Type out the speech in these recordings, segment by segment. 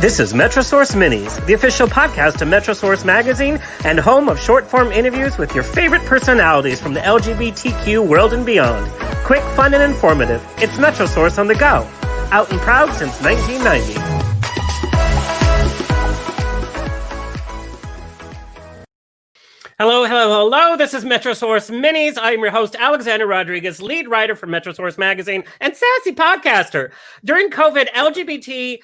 This is Metrsource Minis, the official podcast of Metrsource magazine and home of short-form interviews with your favorite personalities from the LGBTQ world and beyond. Quick, fun, and informative. It's Metrsource on the go. Out and proud since 1990. Hello. This is Metrsource Minis. I'm your host, Alexander Rodriguez, lead writer for Metrsource magazine and sassy podcaster. During COVID, LGBTQ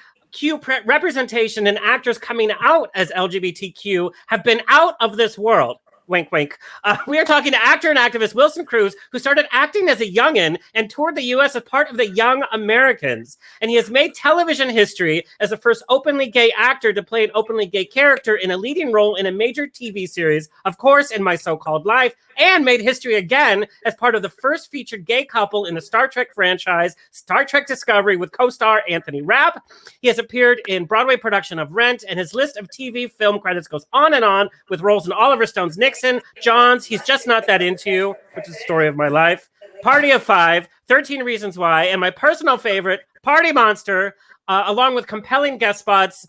representation and actors coming out as LGBTQ have been out of this world. Wink, wink. We are talking to actor and activist Wilson Cruz, who started acting as a youngin and toured the U.S. as part of the Young Americans. And he has made television history as the first openly gay actor to play an openly gay character in a leading role in a major TV series, of course, In My So-Called Life, and made history again as part of the first featured gay couple in the Star Trek franchise, Star Trek Discovery, with co-star Anthony Rapp. He has appeared in Broadway production of Rent, and his list of TV film credits goes on and on, with roles in Oliver Stone's Nixon, John's He's Just Not That Into You, which is the story of my life, Party of Five, 13 Reasons Why, and my personal favorite, Party Monster, along with compelling guest spots,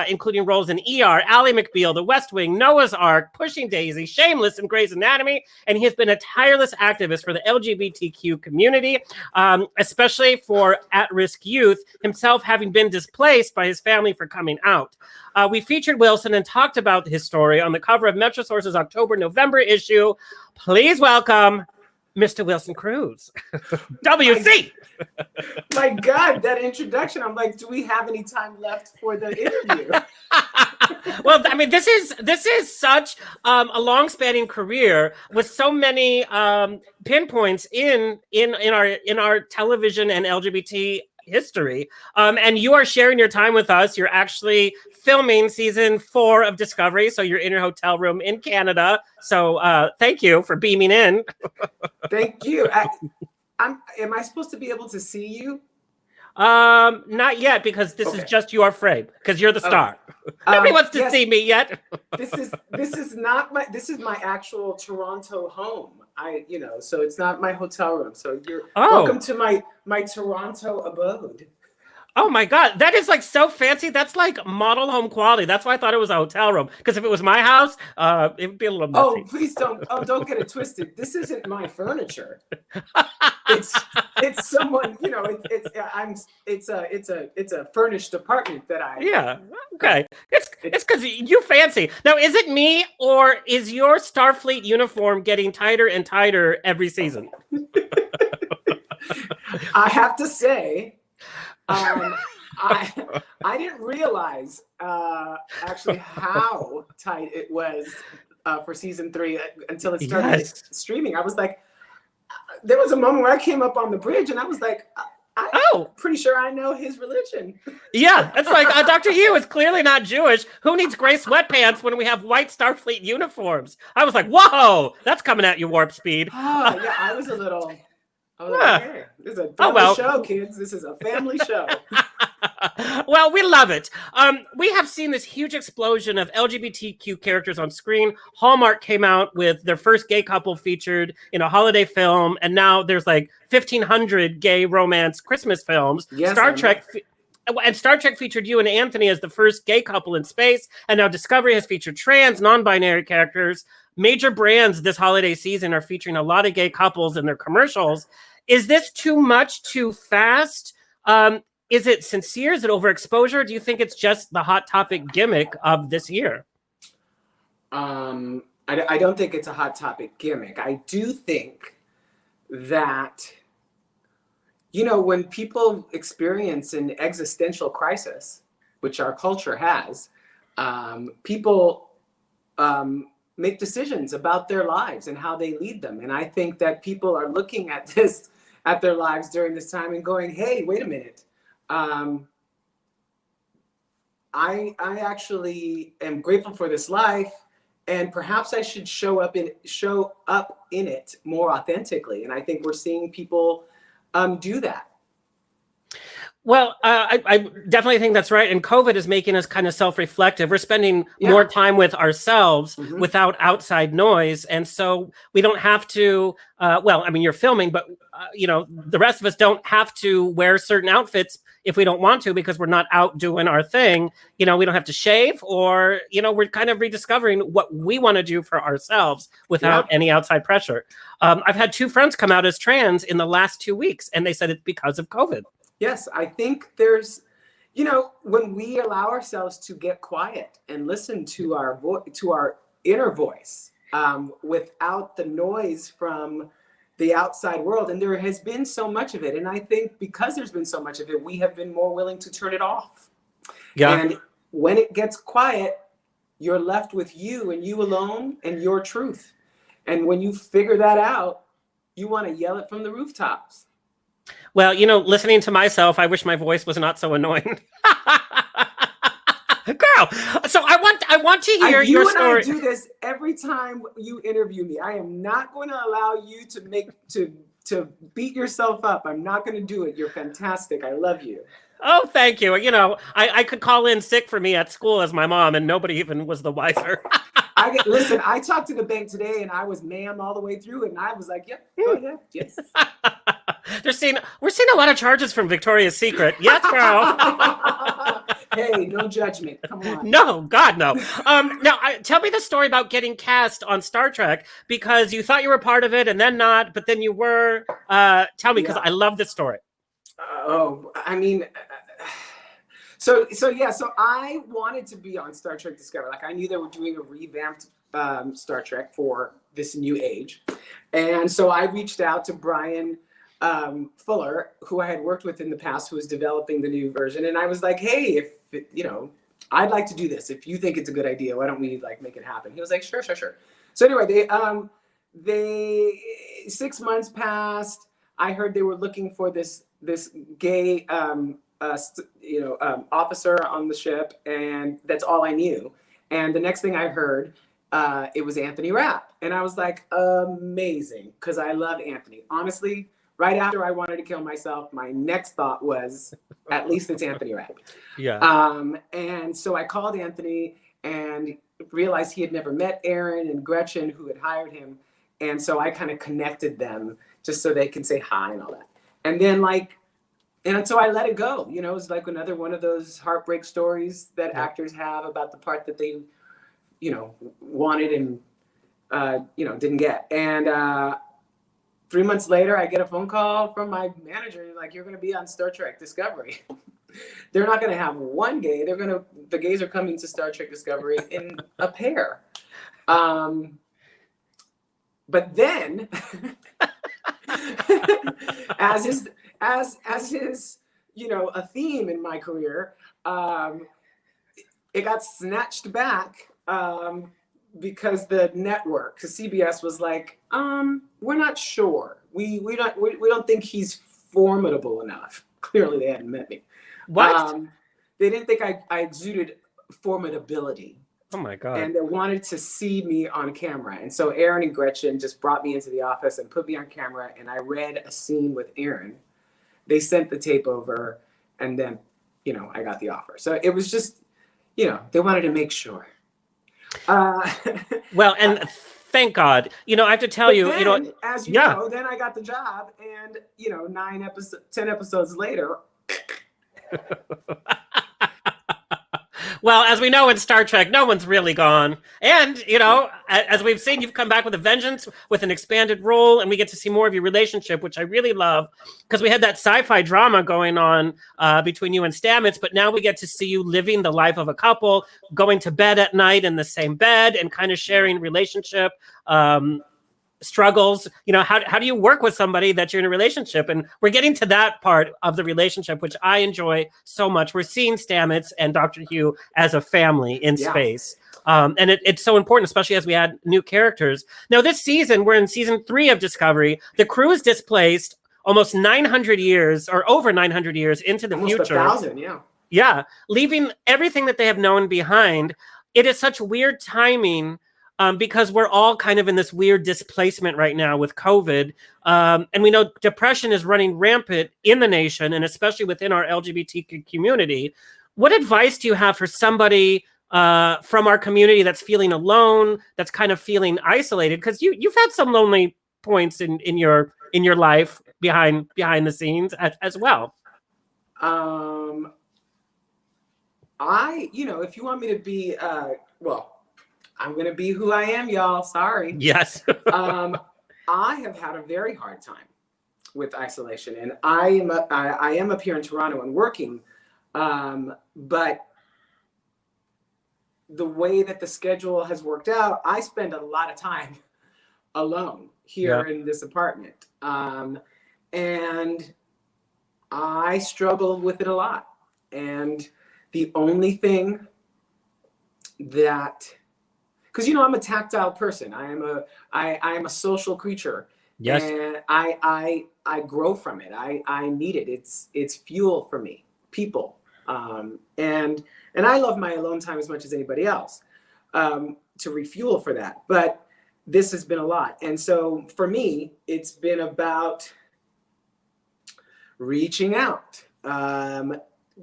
including roles in ER, Ally McBeal, The West Wing, Noah's Ark, Pushing Daisies, Shameless, and Grey's Anatomy. And he has been a tireless activist for the LGBTQ community, especially for at-risk youth, himself having been displaced by his family for coming out. We featured Wilson and talked about his story on the cover of Metrsource's October-November issue. Please welcome Mr. Wilson Cruz. WC! My God, that introduction. I'm like, do we have any time left for the interview? Well, I mean, this is such a long-spanning career with so many pinpoints in our television and LGBT history. And you are sharing your time with us. You're actually filming season 4 of Discovery, so you're in your hotel room in Canada. So thank you for beaming in. Thank you. Am I supposed to be able to see you? Not yet, because this is just your frame, because you're the star. Nobody wants to see me yet. This is my actual Toronto home. So it's not my hotel room. So you're welcome to my Toronto abode. Oh my God, that is like so fancy. That's like model home quality. That's why I thought it was a hotel room. Because if it was my house, it would be a little messy. Oh, please don't. Oh, don't get it twisted. This isn't my furniture. It's someone. It's a furnished apartment that I. Yeah. Okay. It's because you fancy. Now, is it me, or is your Starfleet uniform getting tighter and tighter every season? I have to say. I didn't realize actually how tight it was for season 3 until it started streaming. I was like, there was a moment where I came up on the bridge and I was like, I'm pretty sure I know his religion. Yeah, it's like Dr. Hugh is clearly not Jewish. Who needs gray sweatpants when we have white Starfleet uniforms? I was like, whoa, that's coming at you warp speed. Oh, yeah, I was like, hey, this is a family show, kids. This is a family show. Well, we love it. We have seen this huge explosion of LGBTQ characters on screen. Hallmark came out with their first gay couple featured in a holiday film, and now there's like 1,500 gay romance Christmas films. Yes, Star Trek featured you and Anthony as the first gay couple in space, and now Discovery has featured trans, non-binary characters. Major brands this holiday season are featuring a lot of gay couples in their commercials. Is this too much, too fast? Is it sincere? Is it overexposure? Do you think it's just the hot topic gimmick of this year? I don't think it's a hot topic gimmick. I do think that, when people experience an existential crisis, which our culture has, people make decisions about their lives and how they lead them. And I think that people are looking at their lives during this time and going, hey, wait a minute. I actually am grateful for this life, and perhaps I should show up in it more authentically. And I think we're seeing people do that. Well, I definitely think that's right. And COVID is making us kind of self-reflective. We're spending more time with ourselves without outside noise. And so we don't have to, well, I mean, you're filming, but, the rest of us don't have to wear certain outfits if we don't want to, because we're not out doing our thing. We don't have to shave, or, we're kind of rediscovering what we want to do for ourselves without any outside pressure. I've had 2 friends come out as trans in the last 2 weeks, and they said it's because of COVID. Yes, I think there's, when we allow ourselves to get quiet and listen to our inner voice, without the noise from the outside world, and there has been so much of it, and I think because there's been so much of it, we have been more willing to turn it off. Yeah. And when it gets quiet, you're left with you and you alone and your truth. And when you figure that out, you want to yell it from the rooftops. Well, listening to myself, I wish my voice was not so annoying. Girl, so I want to hear your story. You and I do this every time you interview me. I am not going to allow you to beat yourself up. I'm not going to do it. You're fantastic. I love you. Oh, thank you. I could call in sick for me at school as my mom, and nobody even was the wiser. Listen, I talked to the bank today, and I was ma'am all the way through, and I was like, yep, go ahead, yes. We're seeing a lot of charges from Victoria's Secret. Yes, girl. Hey, no judgment. Come on. No, God, no. Now, tell me the story about getting cast on Star Trek, because you thought you were part of it and then not, but then you were. Tell me, because I love this story. I mean, so I wanted to be on Star Trek Discovery. Like, I knew they were doing a revamped Star Trek for this new age, and so I reached out to Brian Fuller, who I had worked with in the past, who was developing the new version, and I was like, hey, if I'd like to do this. If you think it's a good idea, why don't we make it happen? He was like, sure. So anyway, they 6 months passed. I heard they were looking for this gay officer on the ship, and that's all I knew. And the next thing I heard, it was Anthony Rapp, and I was like, amazing, because I love Anthony. Honestly, right after I wanted to kill myself, my next thought was, at least it's Anthony Rapp. Yeah. And so I called Anthony and realized he had never met Aaron and Gretchen, who had hired him, and so I kind of connected them just so they can say hi and all that. And then and so I let it go. It was like another one of those heartbreak stories that actors have about the part that they, wanted and, didn't get. And 3 months later, I get a phone call from my manager, like, you're going to be on Star Trek Discovery. They're not going to have one gay. The gays are coming to Star Trek Discovery in a pair. But then, as is a theme in my career, it got snatched back because the network, because CBS was like, we're not sure. We don't think he's formidable enough. Clearly, they hadn't met me. What? They didn't think I exuded formidability. Oh my God. And they wanted to see me on camera. And so Aaron and Gretchen just brought me into the office and put me on camera, and I read a scene with Aaron. They sent the tape over, and then, I got the offer. So it was just, they wanted to make sure. Well, and thank God. I have to tell you, then, as you know, then I got the job, and 10 episodes later. Well, as we know in Star Trek, no one's really gone. And, as we've seen, you've come back with a vengeance, with an expanded role, and we get to see more of your relationship, which I really love, because we had that sci-fi drama going on between you and Stamets, but now we get to see you living the life of a couple, going to bed at night in the same bed, and kind of sharing relationship struggles. How do you work with somebody that you're in a relationship? And we're getting to that part of the relationship, which I enjoy so much. We're seeing Stamets and Dr. Hugh as a family in space. And it's so important, especially as we add new characters. Now, this season, we're in season 3 of Discovery. The crew is displaced almost 900 years, or over 900 years into the future. Almost 1,000, yeah. Yeah, leaving everything that they have known behind. It is such weird timing because we're all kind of in this weird displacement right now with COVID. And we know depression is running rampant in the nation, and especially within our LGBTQ community. What advice do you have for somebody from our community that's feeling alone, that's kind of feeling isolated? Because you've had some lonely points in your life behind the scenes as well. If you want me to be, I'm going to be who I am, y'all. Sorry. Yes. I have had a very hard time with isolation, and I am up here in Toronto and working, but the way that the schedule has worked out, I spend a lot of time alone here in this apartment, and I struggle with it a lot. And the only thing that, because I'm a tactile person, I am a social creature. Yes. And I grow from it. I need it. It's fuel for me, people. And I love my alone time as much as anybody else, to refuel for that. But this has been a lot. And so for me, it's been about reaching out,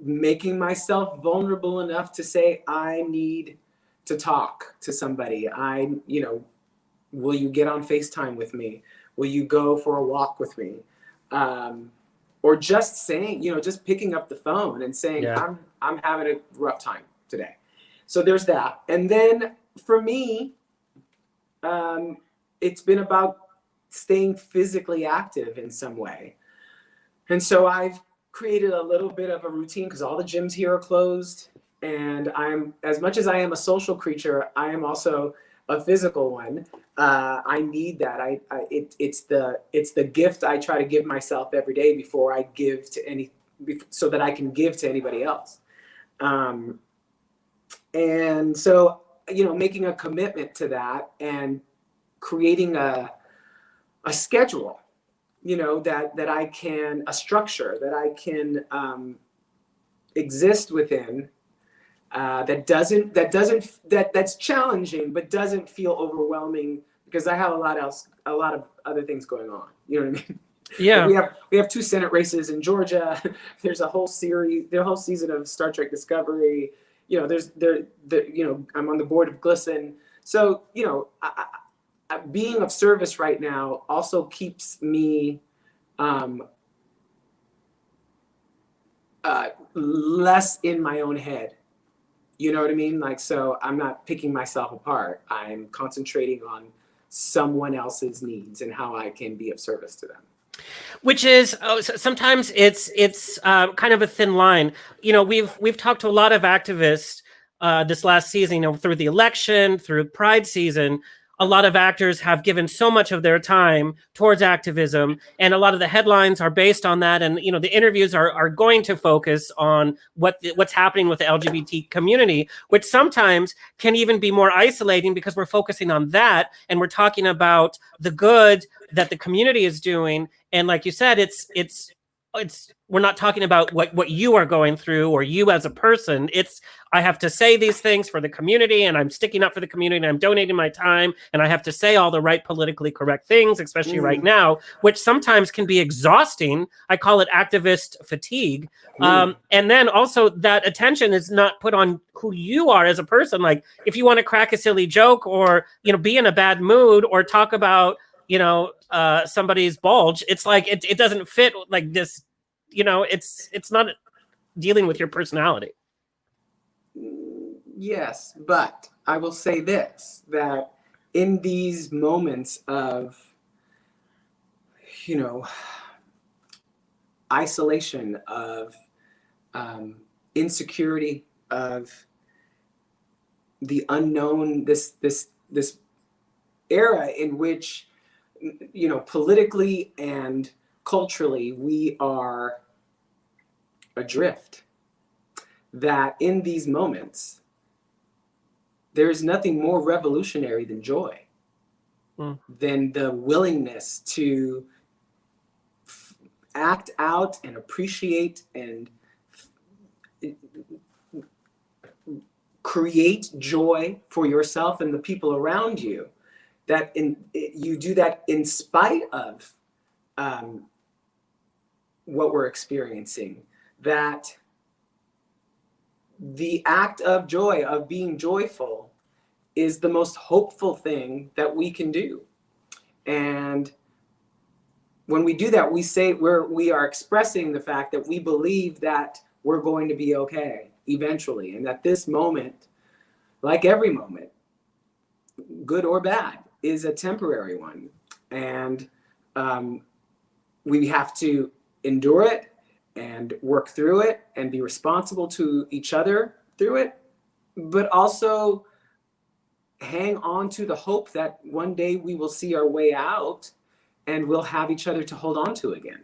making myself vulnerable enough to say, I need to talk to somebody. Will you get on FaceTime with me? Will you go for a walk with me? Or just saying, just picking up the phone and saying, I'm having a rough time today. So there's that. And then for me, it's been about staying physically active in some way. And so I've created a little bit of a routine because all the gyms here are closed. And as much as I am a social creature, I am also a physical one. I need that. It's the gift I try to give myself every day before I give to so that I can give to anybody else. And so, making a commitment to that and creating a schedule, that I can, a structure that I can exist within, that's challenging, but doesn't feel overwhelming because I have a lot of other things going on. You know what I mean? Yeah. We have 2 Senate races in Georgia. There's a whole season of Star Trek Discovery. I'm on the board of Glisten. So, being of service right now also keeps me less in my own head. You know what I mean? So I'm not picking myself apart. I'm concentrating on someone else's needs and how I can be of service to them. Which is sometimes it's kind of a thin line. We've talked to a lot of activists this last season, through the election, through Pride season. A lot of actors have given so much of their time towards activism, and a lot of the headlines are based on that. And the interviews are going to focus on what's happening with the LGBT community, which sometimes can even be more isolating because we're focusing on that and we're talking about the good that the community is doing. And like you said, it's we're not talking about what you are going through or you as a person. It's, I have to say these things for the community, and I'm sticking up for the community, and I'm donating my time, and I have to say all the right politically correct things, especially right now, which sometimes can be exhausting. I call it activist fatigue. And then also that attention is not put on who you are as a person. Like if you want to crack a silly joke or, be in a bad mood or talk about, somebody's bulge, it's like, it doesn't fit like this, it's not dealing with your personality. Yes, but I will say this, that in these moments of, isolation, of insecurity, of the unknown, this era in which, politically and culturally, we are adrift, that in these moments, there's nothing more revolutionary than joy, than the willingness to act out and appreciate and create joy for yourself and the people around you, that you do that in spite of what we're experiencing, that the act of joy, of being joyful, is the most hopeful thing that we can do. And when we do that, we are expressing the fact that we believe that we're going to be okay eventually, and that this moment, like every moment, good or bad, is a temporary one. And we have to endure it and work through it and be responsible to each other through it, but also hang on to the hope that one day we will see our way out and we'll have each other to hold on to again.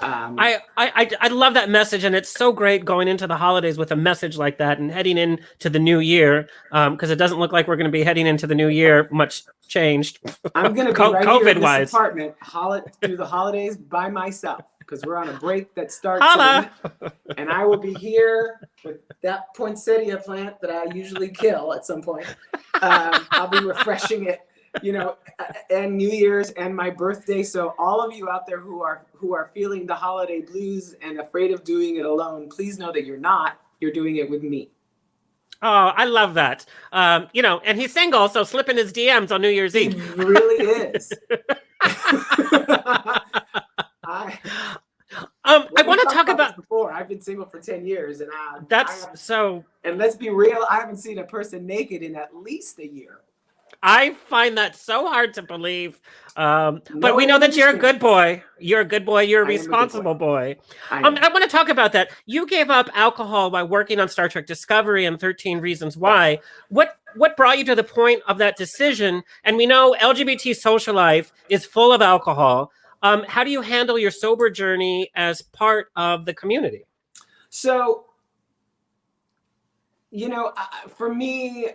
I love that message, and it's so great going into the holidays with a message like that and heading into the new year, because it doesn't look like we're going to be heading into the new year much changed. I'm going to be right here in this apartment through the holidays by myself, because we're on a break that starts soon, and I will be here with that poinsettia plant that I usually kill at some point. I'll be refreshing it, and New Year's and my birthday. So all of you out there who are feeling the holiday blues and afraid of doing it alone, please know that you're not. You're doing it with me. Oh, I love that. And he's single, so slip in his DMs on New Year's Eve. He really is. I want to talk about before. I've been single for 10 years, and and let's be real, I haven't seen a person naked in at least a year. I find that so hard to believe. But we know that you're a good boy. You're a good boy. You're a responsible boy. I want to talk about that. You gave up alcohol by working on Star Trek Discovery and 13 Reasons Why. What brought you to the point of that decision? And we know LGBT social life is full of alcohol. How do you handle your sober journey as part of the community? So, for me,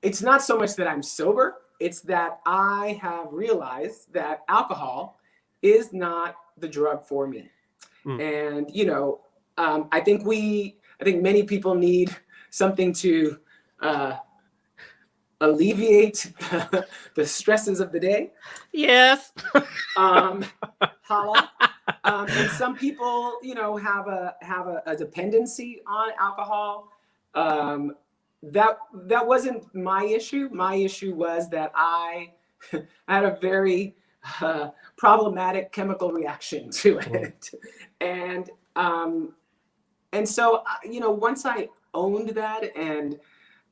it's not so much that I'm sober, it's that I have realized that alcohol is not the drug for me. And, I think many people need something to alleviate the stresses of the day. Yes. Holla. And some people, have a dependency on alcohol. That wasn't my issue. My issue was that I had a very problematic chemical reaction to it. And so, once I owned that and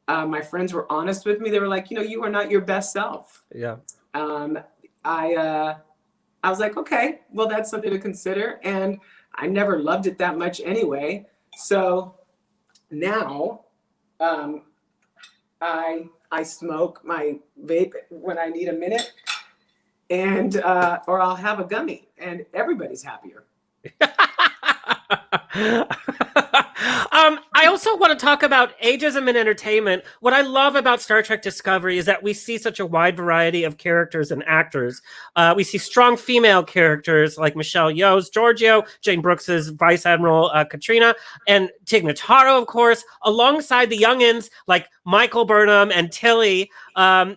my friends were honest with me, they were like, you are not your best self. Yeah. I was like, okay, well, that's something to consider. And I never loved it that much anyway. So now, I smoke my vape when I need a minute, and or I'll have a gummy, and everybody's happier. I also want to talk about ageism in entertainment. What I love about Star Trek Discovery is that we see such a wide variety of characters and actors. We see strong female characters like Michelle Yeoh's Giorgio, Jane Brooks's Vice Admiral Katrina, and Tig Notaro, of course, alongside the youngins like Michael Burnham and Tilly,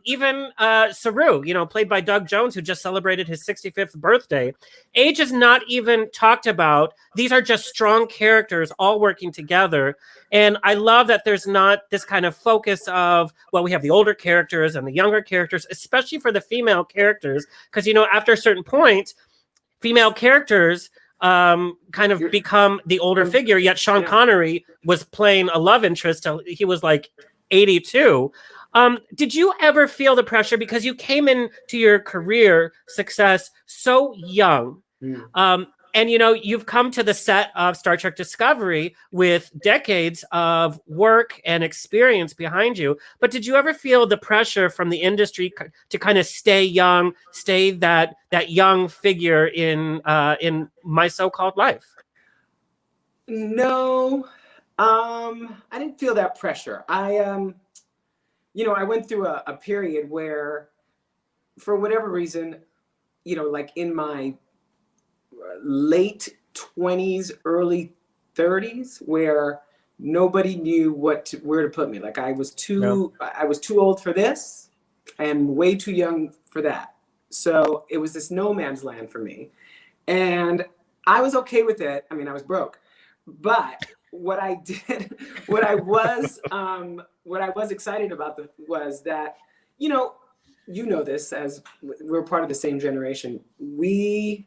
even Saru, played by Doug Jones, who just celebrated his 65th birthday. Age is not even talked about. These are just strong characters all working together. And I love that there's not this kind of focus of, we have the older characters and the younger characters, especially for the female characters. Because, after a certain point, female characters kind of become the older figure. Yet Sean Connery was playing a love interest till he was like 82. Did you ever feel the pressure, because you came into your career success so young? And, you've come to the set of Star Trek Discovery with decades of work and experience behind you. But did you ever feel the pressure from the industry to kind of stay young, stay that young figure in My So-Called Life? No, I didn't feel that pressure. I went through a period where, for whatever reason, like in my late 20s, early 30s, where nobody knew where to put me. Like I was too old for this and way too young for that. So it was this no man's land for me. And I was okay with it. I mean, I was broke, but what I did, what I was excited about was that, you know this, as we're part of the same generation. We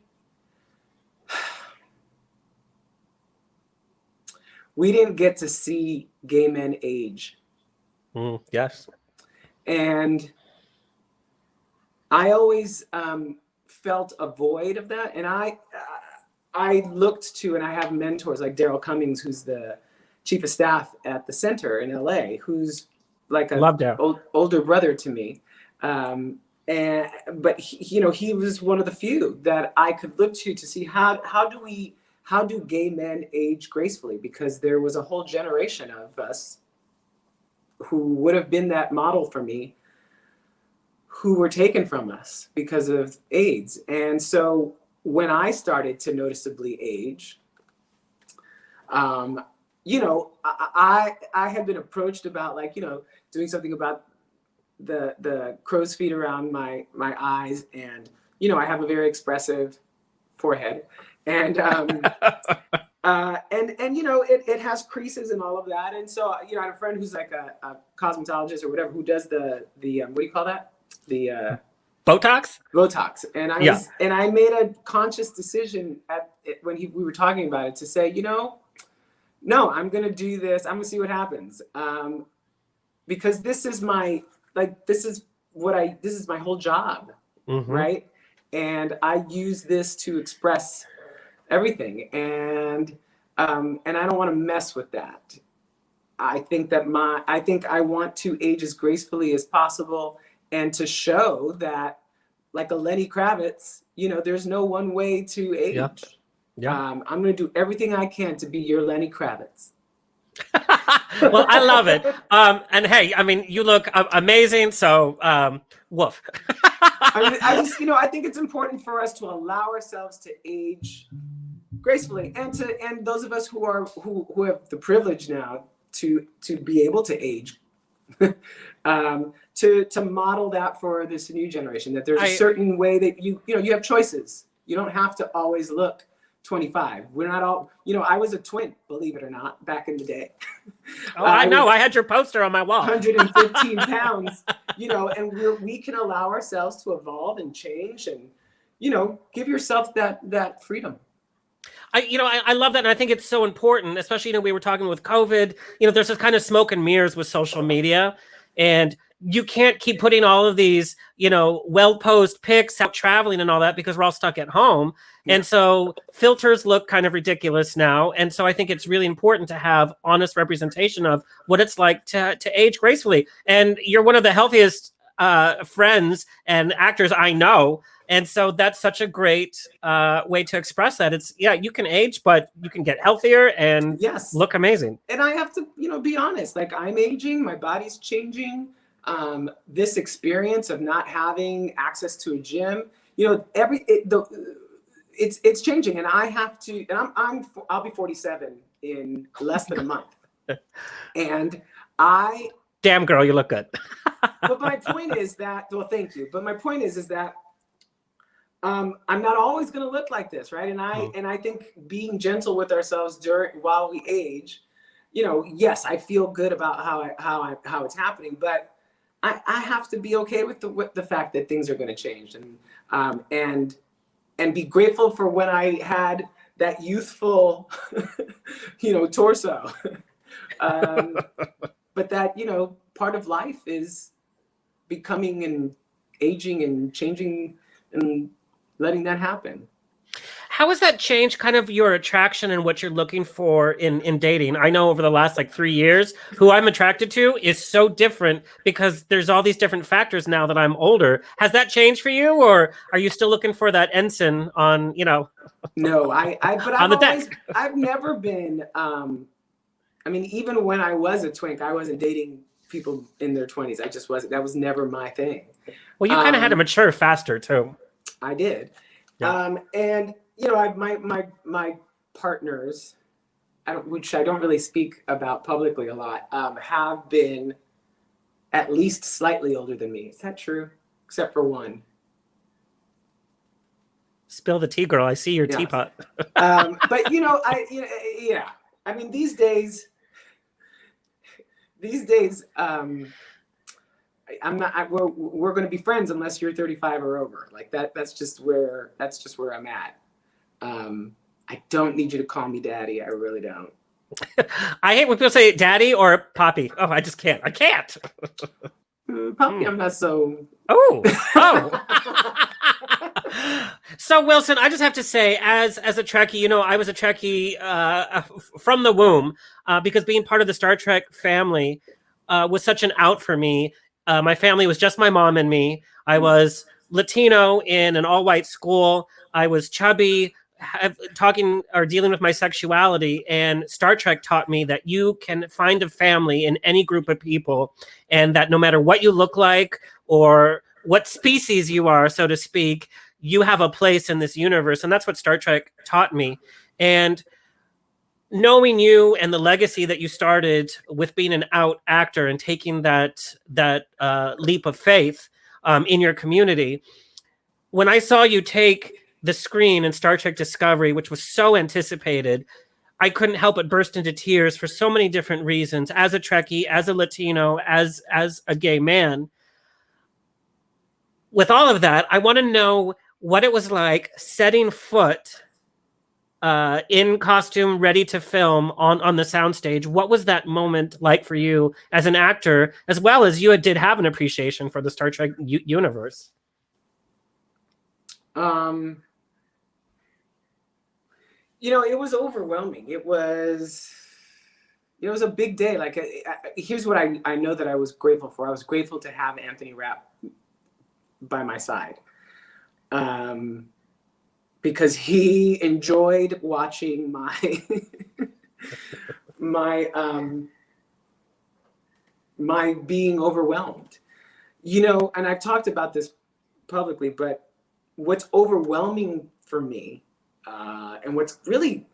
didn't get to see gay men age. Yes. And I always felt a void of that. And I looked to, and I have mentors like Daryl Cummings, who's the chief of staff at the center in LA, who's like older brother to me. But he was one of the few that I could look to see how do gay men age gracefully? Because there was a whole generation of us who would have been that model for me, who were taken from us because of AIDS. And so when I started to noticeably age, I had been approached about doing something about the crow's feet around my eyes, and I have a very expressive forehead, and it has creases and all of that. And so I had a friend who's like a cosmetologist or whatever, who does the what do you call that? The Botox. And I made a conscious decision when we were talking about it to say, no, I'm gonna do this. I'm gonna see what happens, because this is my whole job, right? And I use this to express everything, and I don't want to mess with that. I think I want to age as gracefully as possible, and to show that, like a Lenny Kravitz, there's no one way to age. Yeah. I'm going to do everything I can to be your Lenny Kravitz. Well, I love it. And hey, I mean, you look amazing. So, woof. I think it's important for us to allow ourselves to age gracefully, and those of us who have the privilege now to be able to age, to model that for this new generation, that there's a certain way that you have choices. You don't have to always look 25. We're not all, I was a twin, believe it or not, back in the day. Oh, I know. I had your poster on my wall. 115 pounds, and we can allow ourselves to evolve and change, and, give yourself that freedom. I love that. And I think it's so important, especially, we were talking with COVID, there's this kind of smoke and mirrors with social media, and you can't keep putting all of these, well-posed pics out traveling and all that, because we're all stuck at home. Yeah. And so filters look kind of ridiculous now. And so I think it's really important to have honest representation of what it's like to age gracefully. And you're one of the healthiest friends and actors I know. And so that's such a great way to express that. It's, you can age, but you can get healthier and look amazing. And I have to, be honest, like, I'm aging, my body's changing. This experience of not having access to a gym, it's changing, and I have to, and I'll be 47 in less than a month. And damn girl, you look good. But my point is that, well, thank you. But my point is that I'm not always going to look like this, right? And I think being gentle with ourselves while we age, yes, I feel good about how it's happening, but I have to be okay with the fact that things are going to change, and be grateful for when I had that youthful, torso. But that, part of life is becoming and aging and changing and letting that happen. How has that changed kind of your attraction and what you're looking for in dating? I know over the last 3 years, who I'm attracted to is so different because there's all these different factors now that I'm older. Has that changed for you, or are you still looking for that ensign on, No, I've never been, even when I was a twink, I wasn't dating people in their 20s. I just wasn't. That was never my thing. Well, you kind of had to mature faster too. I did. Yeah. And my partners, which I don't really speak about publicly a lot, have been at least slightly older than me. Is that true? Except for one. Spill the tea, girl. I see your Yeah. teapot. But yeah. I mean, these days, I'm not. We're going to be friends unless you're 35 or over. Like that. That's just where I'm at. I don't need you to call me daddy. I really don't. I hate when people say daddy or poppy. Oh, I just can't. I can't. Poppy, I'm not so. Oh. So Wilson, I just have to say, as a Trekkie, I was a Trekkie from the womb because being part of the Star Trek family was such an out for me. My family was just my mom and me. I was Latino in an all-white school. I was chubby, talking or dealing with my sexuality, and Star Trek taught me that you can find a family in any group of people, and that no matter what you look like or what species you are, so to speak, you have a place in this universe. And that's what Star Trek taught me. And knowing you and the legacy that you started with being an out actor and taking that leap of faith in your community, when I saw you take the screen in Star Trek Discovery, which was so anticipated, I couldn't help but burst into tears for so many different reasons. As a Trekkie, as a Latino, as a gay man. With all of that, I want to know what it was like setting foot in costume, ready to film on the soundstage. What was that moment like for you as an actor, as well as you did have an appreciation for the Star Trek universe? It was overwhelming. It was a big day. Like, here's what I know that I was grateful for. I was grateful to have Anthony Rapp by my side. Because he enjoyed watching my my being overwhelmed, and I've talked about this publicly, but what's overwhelming for me, and what's really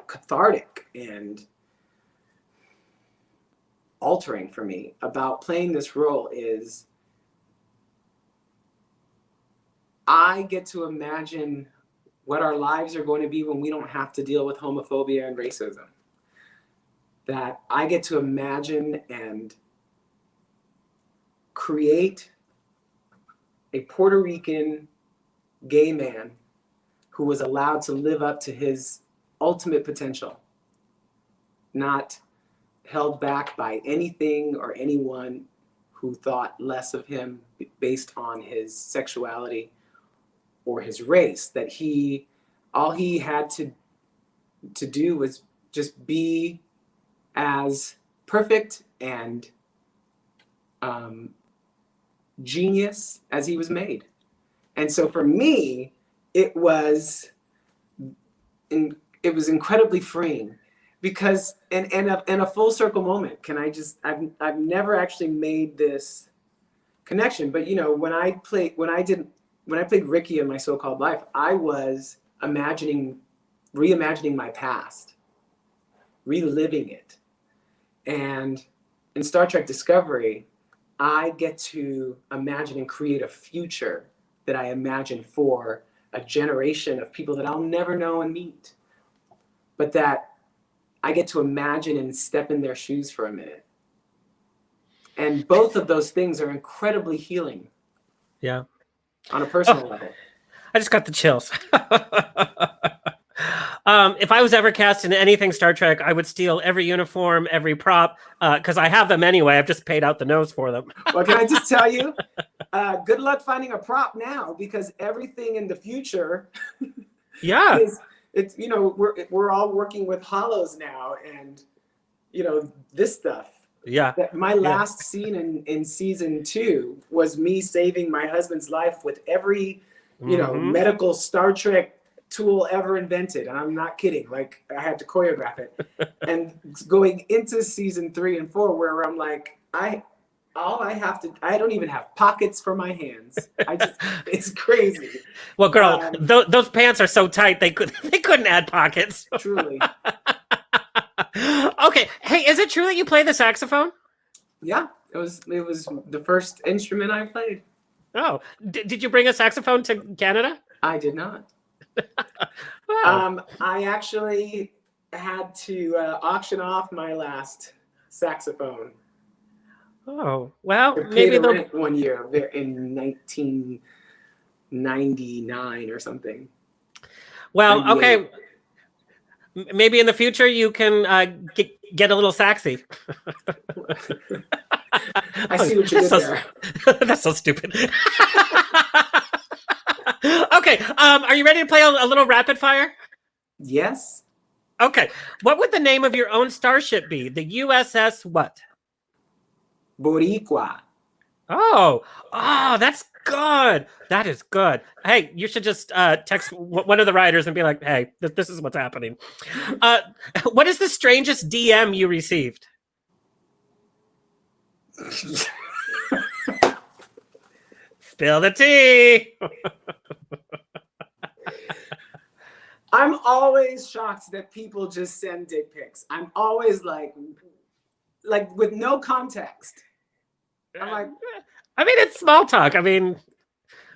cathartic and altering for me about playing this role is I get to imagine what our lives are going to be when we don't have to deal with homophobia and racism. That I get to imagine and create a Puerto Rican gay man who was allowed to live up to his ultimate potential, not held back by anything or anyone who thought less of him based on his sexuality or his race. That all he had to do was just be as perfect and genius as he was made. And so for me, it was incredibly freeing, because and a full circle moment. I've never actually made this connection, but when I played Ricky in My So-Called Life, I was reimagining my past, reliving it. And in Star Trek Discovery, I get to imagine and create a future that I imagine for a generation of people that I'll never know and meet, but that I get to imagine and step in their shoes for a minute. And both of those things are incredibly healing. Yeah. On a personal level. I just got the chills. If I was ever cast in anything Star Trek, I would steal every uniform, every prop, because I have them anyway. I've just paid out the nose for them. Well, can I just tell you, good luck finding a prop now, because everything in the future, yeah, it's we're all working with hollows now, and this stuff. Yeah. My last scene in season 2 was me saving my husband's life with every medical Star Trek tool ever invented, and I'm not kidding. Like, I had to choreograph it. And going into season 3 and 4, where I'm like, I don't even have pockets for my hands. It's crazy. Well, girl, those pants are so tight they couldn't add pockets. Truly. Okay. Hey, is it true that you play the saxophone? Yeah, it was the first instrument I played. Oh, did you bring a saxophone to Canada? I did not. Wow. I actually had to auction off my last saxophone Oh, well, to pay maybe the they'll. rent one year in 1999 or something. Well, 98. okay. Maybe in the future you can get a little saxy. I see what you did there. That's so stupid. Okay, are you ready to play a little rapid fire? Yes. Okay, what would the name of your own starship be? The USS what? Boricua. Oh, that's good. That is good. Hey, you should just text one of the writers and be like, "Hey, this is what's happening." What is the strangest DM you received? Spill the tea. I'm always shocked that people just send dick pics. I'm always like with no context. I'm like, I mean, it's small talk. I mean,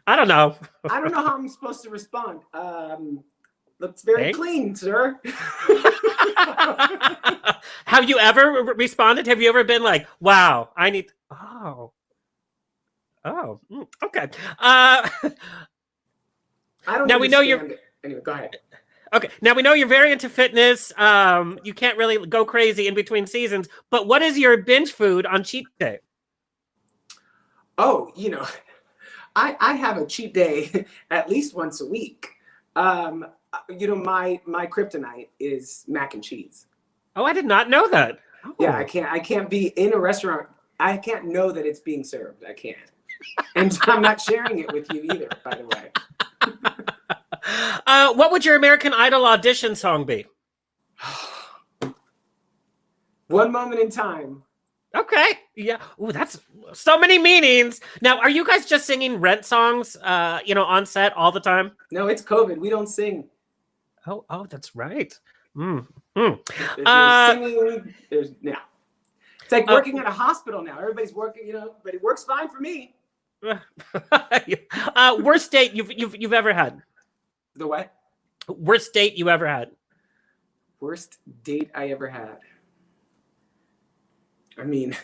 I don't know. I don't know how I'm supposed to respond. Looks very Thanks. clean, sir. Have you ever responded? Have you ever been like, wow, I need, okay. I don't Now we know understand it. Anyway, go ahead. Okay, now we know you're very into fitness. You can't really go crazy in between seasons, but what is your binge food on cheat day? Oh, I have a cheat day at least once a week. My kryptonite is mac and cheese. Oh, I did not know that. Oh. Yeah, I can't be in a restaurant. I can't know that it's being served. I can't. And I'm not sharing it with you either, by the way. What would your American Idol audition song be? One Moment in Time. Okay. Yeah. Ooh, that's so many meanings. Now, are you guys just singing Rent songs, on set all the time? No, it's COVID. We don't sing. Oh, that's right. There's no singing. It's like working at a hospital now. Everybody's working, but it works fine for me. Worst date you've ever had? The what? Worst date you ever had? Worst date I ever had. I mean,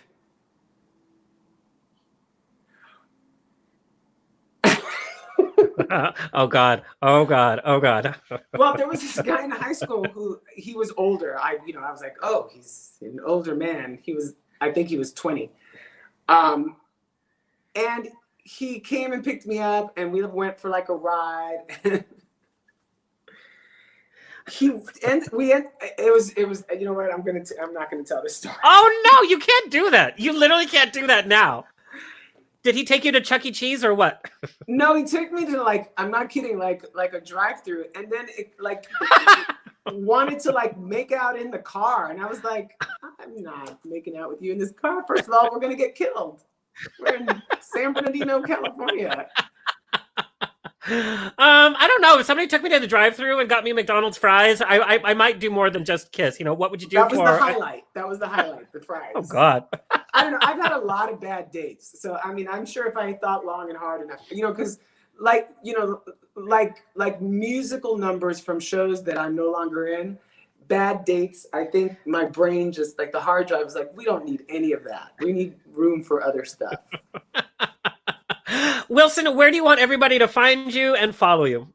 oh God. Well, there was this guy in high school who he was older. I was like, oh, he's an older man. I think he was 20. And he came and picked me up and we went for like a ride. It was you know what, I'm not gonna tell this story. Oh no, you can't do that. You literally can't do that now. Did he take you to Chuck E. Cheese or what? No, he took me to I'm not kidding, like a drive-through, and then it wanted to make out in the car, and I was like, I'm not making out with you in this car. First of all, we're gonna get killed. We're in San Bernardino, California. I don't know. If somebody took me to the drive-thru and got me McDonald's fries, I might do more than just kiss. What would you do? That was the highlight. The fries. Oh God. I don't know. I've had a lot of bad dates, so I mean, I'm sure if I thought long and hard enough, because like musical numbers from shows that I'm no longer in, bad dates. I think my brain just the hard drive is we don't need any of that. We need room for other stuff. Wilson, where do you want everybody to find you and follow you?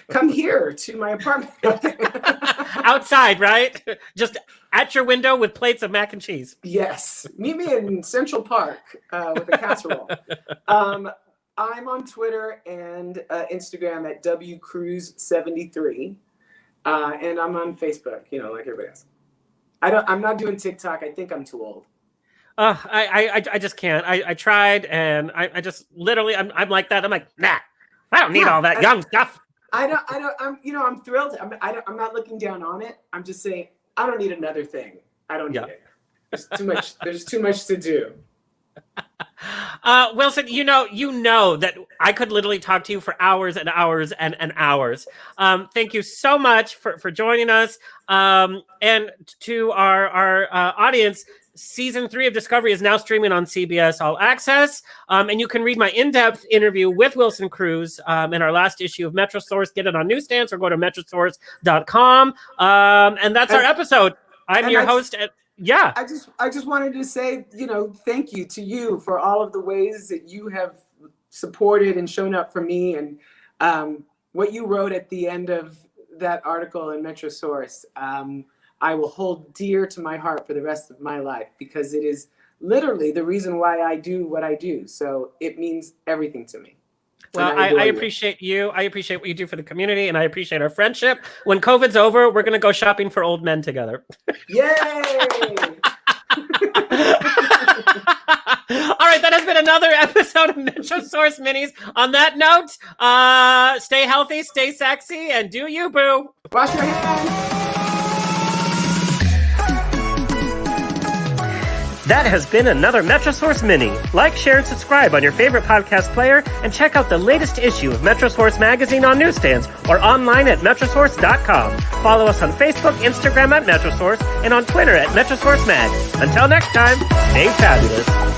Come here to my apartment. Outside, right? Just at your window with plates of mac and cheese. Yes. Meet me in Central Park with a casserole. I'm on Twitter and Instagram at WCruz73. And I'm on Facebook, like everybody else. I'm not doing TikTok. I think I'm too old. I just can't. I tried, and I just literally I'm like that. I'm like, nah, I don't need all that young stuff. I'm thrilled. I'm not looking down on it. I'm just saying I don't need another thing. I don't need it. There's too much. There's too much to do. Wilson, you know that I could literally talk to you for hours and hours and hours. Thank you so much for joining us. And to our audience, Season 3 of Discovery is now streaming on CBS All Access. And you can read my in-depth interview with Wilson Cruz in our last issue of Metrsource. Get it on newsstands or go to Metrsource.com. And that's our episode. I'm your host. Yeah. I just wanted to say, thank you to you for all of the ways that you have supported and shown up for me, and what you wrote at the end of that article in Metrsource. I will hold dear to my heart for the rest of my life, because it is literally the reason why I do what I do. So it means everything to me. Well, I appreciate you. I appreciate what you do for the community, and I appreciate our friendship. When COVID's over, we're going to go shopping for old men together. Yay! All right, that has been another episode of Metrsource Minis. On that note, stay healthy, stay sexy, and do you, boo. Wash your hands. That has been another Metrsource Mini. Like, share, and subscribe on your favorite podcast player, and check out the latest issue of Metrsource magazine on newsstands or online at Metrsource.com. Follow us on Facebook, Instagram at Metrsource, and on Twitter at Metrsource Mag. Until next time, stay fabulous.